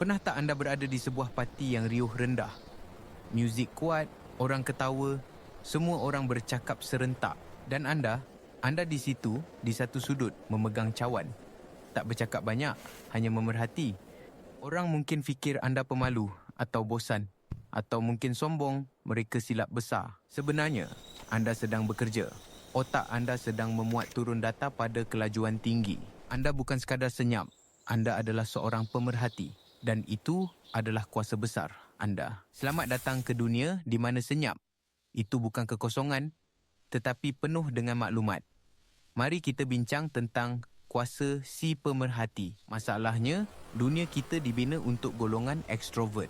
Pernah tak anda berada di sebuah parti yang riuh rendah? Muzik kuat, orang ketawa, semua orang bercakap serentak. Dan anda di situ, di satu sudut, memegang cawan. Tak bercakap banyak, hanya memerhati. Orang mungkin fikir anda pemalu atau bosan. Atau mungkin sombong, mereka silap besar. Sebenarnya, anda sedang bekerja. Otak anda sedang memuat turun data pada kelajuan tinggi. Anda bukan sekadar senyap. Anda adalah seorang pemerhati. Dan itu adalah kuasa besar anda. Selamat datang ke dunia di mana senyap. Itu bukan kekosongan, tetapi penuh dengan maklumat. Mari kita bincang tentang kuasa si pemerhati. Masalahnya, dunia kita dibina untuk golongan ekstrovert.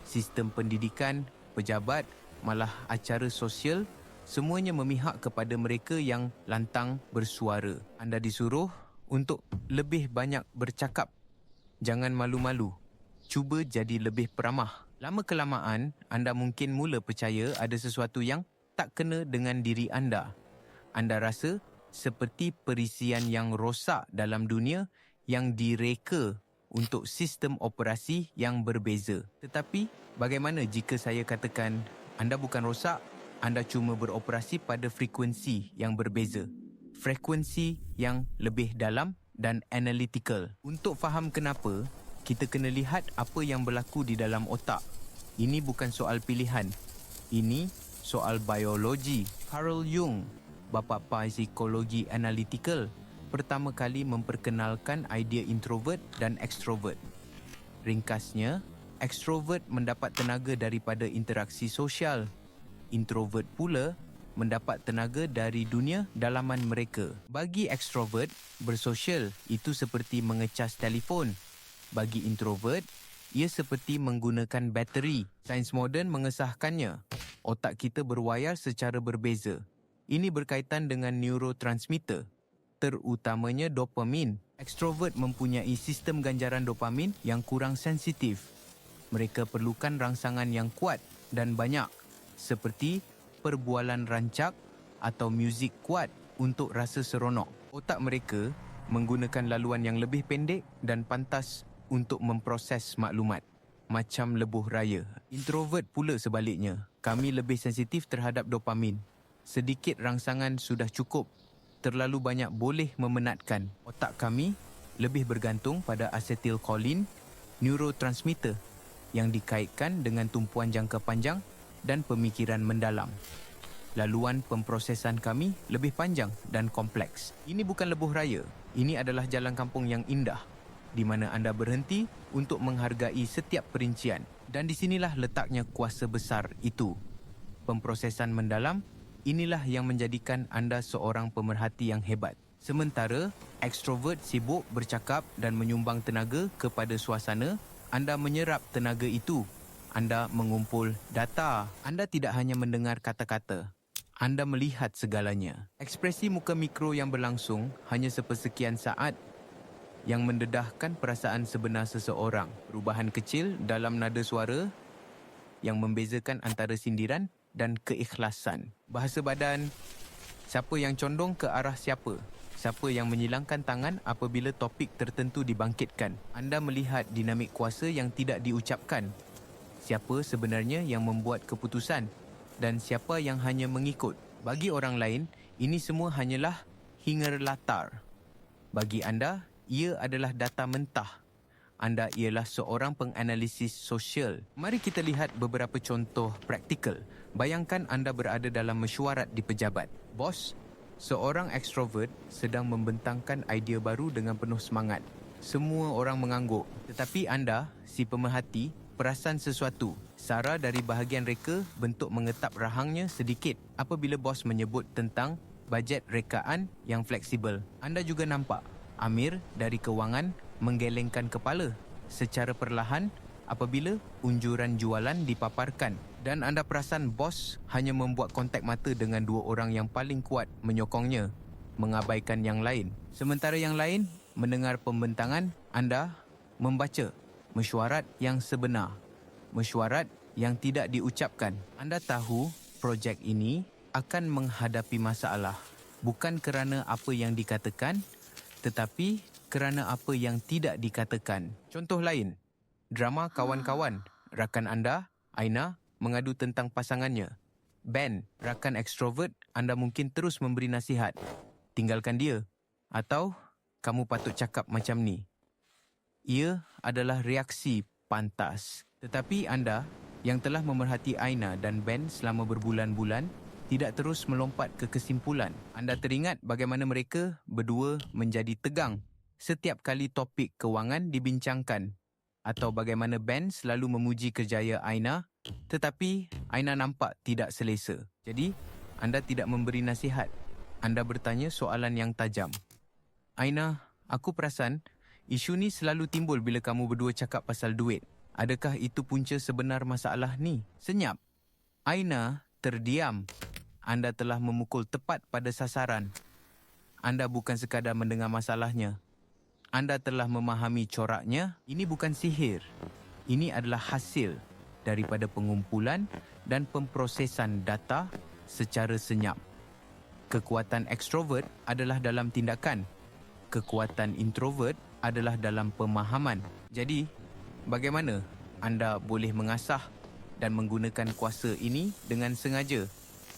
Sistem pendidikan, pejabat, malah acara sosial, semuanya memihak kepada mereka yang lantang bersuara. Anda disuruh untuk lebih banyak bercakap. Jangan malu-malu. Cuba jadi lebih peramah. Lama-kelamaan, anda mungkin mula percaya ada sesuatu yang tak kena dengan diri anda. Anda rasa seperti perisian yang rosak dalam dunia yang direka untuk sistem operasi yang berbeza. Tetapi, bagaimana jika saya katakan anda bukan rosak, anda cuma beroperasi pada frekuensi yang berbeza. Frekuensi yang lebih dalam dan analytical. Untuk faham kenapa, kita kena lihat apa yang berlaku di dalam otak. Ini bukan soal pilihan. Ini soal biologi. Carl Jung, bapa pai psikologi analytical, pertama kali memperkenalkan idea introvert dan extrovert. Ringkasnya, extrovert mendapat tenaga daripada interaksi sosial. Introvert pula mendapat tenaga dari dunia dalaman mereka. Bagi extrovert, bersosial itu seperti mengecas telefon. Bagi introvert, ia seperti menggunakan bateri. Sains moden mengesahkannya. Otak kita berwayar secara berbeza. Ini berkaitan dengan neurotransmitter, terutamanya dopamin. Extrovert mempunyai sistem ganjaran dopamin yang kurang sensitif. Mereka perlukan rangsangan yang kuat dan banyak, seperti perbualan rancak atau muzik kuat untuk rasa seronok. Otak mereka menggunakan laluan yang lebih pendek dan pantas untuk memproses maklumat, macam lebuh raya. Introvert pula sebaliknya. Kami lebih sensitif terhadap dopamin. Sedikit rangsangan sudah cukup. Terlalu banyak boleh memenatkan. Otak kami lebih bergantung pada asetilkolin, neurotransmitter, yang dikaitkan dengan tumpuan jangka panjang dan pemikiran mendalam. Laluan pemprosesan kami lebih panjang dan kompleks. Ini bukan lebuh raya. Ini adalah jalan kampung yang indah, di mana anda berhenti untuk menghargai setiap perincian. Dan di sinilah letaknya kuasa besar itu. Pemprosesan mendalam, inilah yang menjadikan anda seorang pemerhati yang hebat. Sementara ekstrovert sibuk bercakap dan menyumbang tenaga kepada suasana, anda menyerap tenaga itu. Anda mengumpul data. Anda tidak hanya mendengar kata-kata. Anda melihat segalanya. Ekspresi muka mikro yang berlangsung hanya sepersekian saat yang mendedahkan perasaan sebenar seseorang. Perubahan kecil dalam nada suara yang membezakan antara sindiran dan keikhlasan. Bahasa badan, siapa yang condong ke arah siapa. Siapa yang menyilangkan tangan apabila topik tertentu dibangkitkan. Anda melihat dinamik kuasa yang tidak diucapkan. Siapa sebenarnya yang membuat keputusan dan siapa yang hanya mengikut. Bagi orang lain, ini semua hanyalah hingar latar. Bagi anda, ia adalah data mentah. Anda ialah seorang penganalisis sosial. Mari kita lihat beberapa contoh praktikal. Bayangkan anda berada dalam mesyuarat di pejabat. Bos, seorang ekstrovert sedang membentangkan idea baru dengan penuh semangat. Semua orang mengangguk. Tetapi anda, si pemerhati, perasan sesuatu. Sara dari bahagian reka bentuk mengetap rahangnya sedikit apabila bos menyebut tentang bajet rekaan yang fleksibel. Anda juga nampak Amir dari kewangan menggelengkan kepala secara perlahan apabila unjuran jualan dipaparkan, dan anda perasan bos hanya membuat kontak mata dengan dua orang yang paling kuat menyokongnya, mengabaikan yang lain. Sementara yang lain mendengar pembentangan, anda membaca mesyuarat yang sebenar, mesyuarat yang tidak diucapkan. Anda tahu projek ini akan menghadapi masalah, bukan kerana apa yang dikatakan, tetapi kerana apa yang tidak dikatakan. Contoh lain, Drama kawan-kawan, rakan anda, Aina, mengadu tentang pasangannya. Ben, rakan ekstrovert, anda mungkin terus memberi nasihat. Tinggalkan dia. Atau, kamu patut cakap macam ni. Ia adalah reaksi pantas. Tetapi anda yang telah memerhati Aina dan Ben selama berbulan-bulan tidak terus melompat ke kesimpulan. Anda teringat bagaimana mereka berdua menjadi tegang setiap kali topik kewangan dibincangkan, atau bagaimana Ben selalu memuji kerjaya Aina tetapi Aina nampak tidak selesa. Jadi, anda tidak memberi nasihat. Anda bertanya soalan yang tajam. Aina, aku perasan isu ni selalu timbul bila kamu berdua cakap pasal duit. Adakah itu punca sebenar masalah ni? Senyap. Aina terdiam. Anda telah memukul tepat pada sasaran. Anda bukan sekadar mendengar masalahnya. Anda telah memahami coraknya. Ini bukan sihir. Ini adalah hasil daripada pengumpulan dan pemprosesan data secara senyap. Kekuatan ekstrovert adalah dalam tindakan. Kekuatan introvert adalah dalam pemahaman. Jadi, bagaimana anda boleh mengasah dan menggunakan kuasa ini dengan sengaja?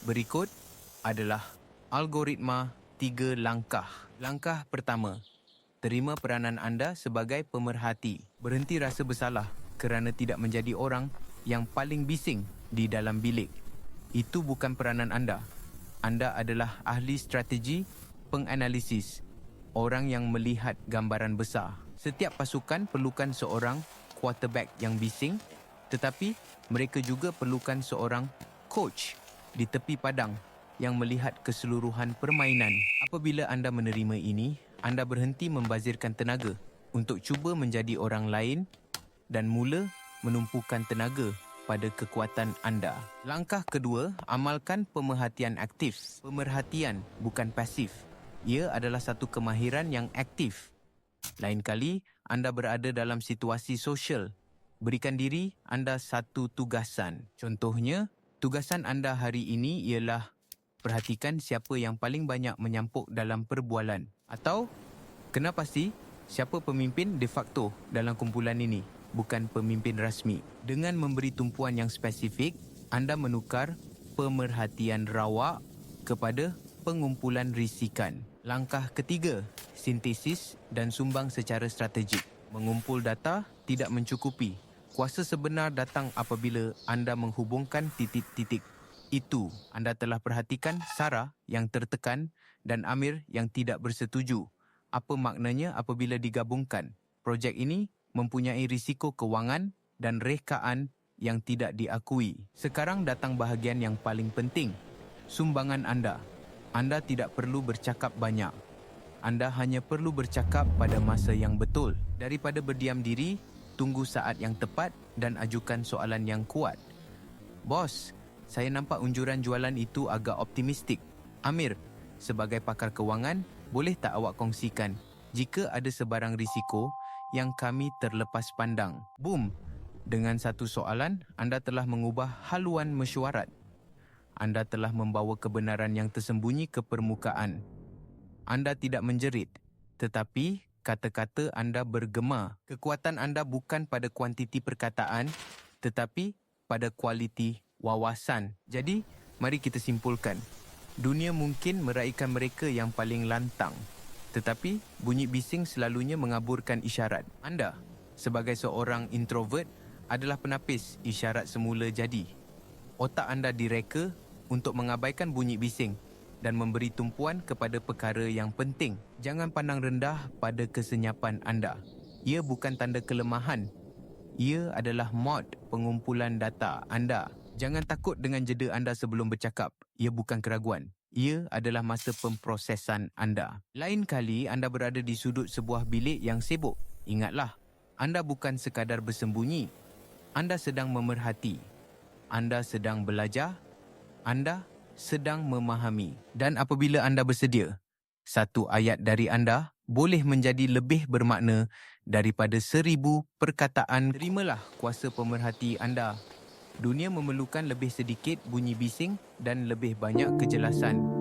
Berikut adalah algoritma 3 langkah. Langkah pertama, terima peranan anda sebagai pemerhati. Berhenti rasa bersalah kerana tidak menjadi orang yang paling bising di dalam bilik. Itu bukan peranan anda. Anda adalah ahli strategi penganalisis, orang yang melihat gambaran besar. Setiap pasukan perlukan seorang quarterback yang bising, tetapi mereka juga perlukan seorang coach di tepi padang yang melihat keseluruhan permainan. Apabila anda menerima ini, anda berhenti membazirkan tenaga untuk cuba menjadi orang lain dan mula menumpukan tenaga pada kekuatan anda. Langkah kedua, amalkan pemerhatian aktif. Pemerhatian bukan pasif. Ia adalah satu kemahiran yang aktif. Lain kali, anda berada dalam situasi sosial. Berikan diri anda satu tugasan. Contohnya, tugasan anda hari ini ialah perhatikan siapa yang paling banyak menyampuk dalam perbualan. Atau, kena pasti siapa pemimpin de facto dalam kumpulan ini, bukan pemimpin rasmi. Dengan memberi tumpuan yang spesifik, anda menukar pemerhatian rawak kepada pengumpulan risikan. Langkah ketiga, sintesis dan sumbang secara strategik. Mengumpul data tidak mencukupi. Kuasa sebenar datang apabila anda menghubungkan titik-titik. Itu, anda telah perhatikan Sarah yang tertekan dan Amir yang tidak bersetuju. Apa maknanya apabila digabungkan? Projek ini mempunyai risiko kewangan dan rekaan yang tidak diakui. Sekarang datang bahagian yang paling penting. Sumbangan anda. Anda tidak perlu bercakap banyak. Anda hanya perlu bercakap pada masa yang betul. Daripada berdiam diri, tunggu saat yang tepat dan ajukan soalan yang kuat. Bos, saya nampak unjuran jualan itu agak optimistik. Amir, sebagai pakar kewangan, boleh tak awak kongsikan jika ada sebarang risiko yang kami terlepas pandang? Boom! Dengan satu soalan, anda telah mengubah haluan mesyuarat. Anda telah membawa kebenaran yang tersembunyi ke permukaan. Anda tidak menjerit, tetapi kata-kata anda bergema. Kekuatan anda bukan pada kuantiti perkataan, tetapi pada kualiti wawasan. Jadi, mari kita simpulkan. Dunia mungkin meraihkan mereka yang paling lantang, tetapi bunyi bising selalunya mengaburkan isyarat. Anda, sebagai seorang introvert, adalah penapis isyarat semula jadi. Otak anda direka untuk mengabaikan bunyi bising dan memberi tumpuan kepada perkara yang penting. Jangan pandang rendah pada kesenyapan anda. Ia bukan tanda kelemahan. Ia adalah mod pengumpulan data anda. Jangan takut dengan jeda anda sebelum bercakap. Ia bukan keraguan. Ia adalah masa pemprosesan anda. Lain kali anda berada di sudut sebuah bilik yang sibuk. Ingatlah, anda bukan sekadar bersembunyi. Anda sedang memerhati. Anda sedang belajar. Anda sedang memahami. Dan apabila anda bersedia, satu ayat dari anda boleh menjadi lebih bermakna daripada 1000 perkataan. Terimalah kuasa pemerhati anda. Dunia memerlukan lebih sedikit bunyi bising dan lebih banyak kejelasan.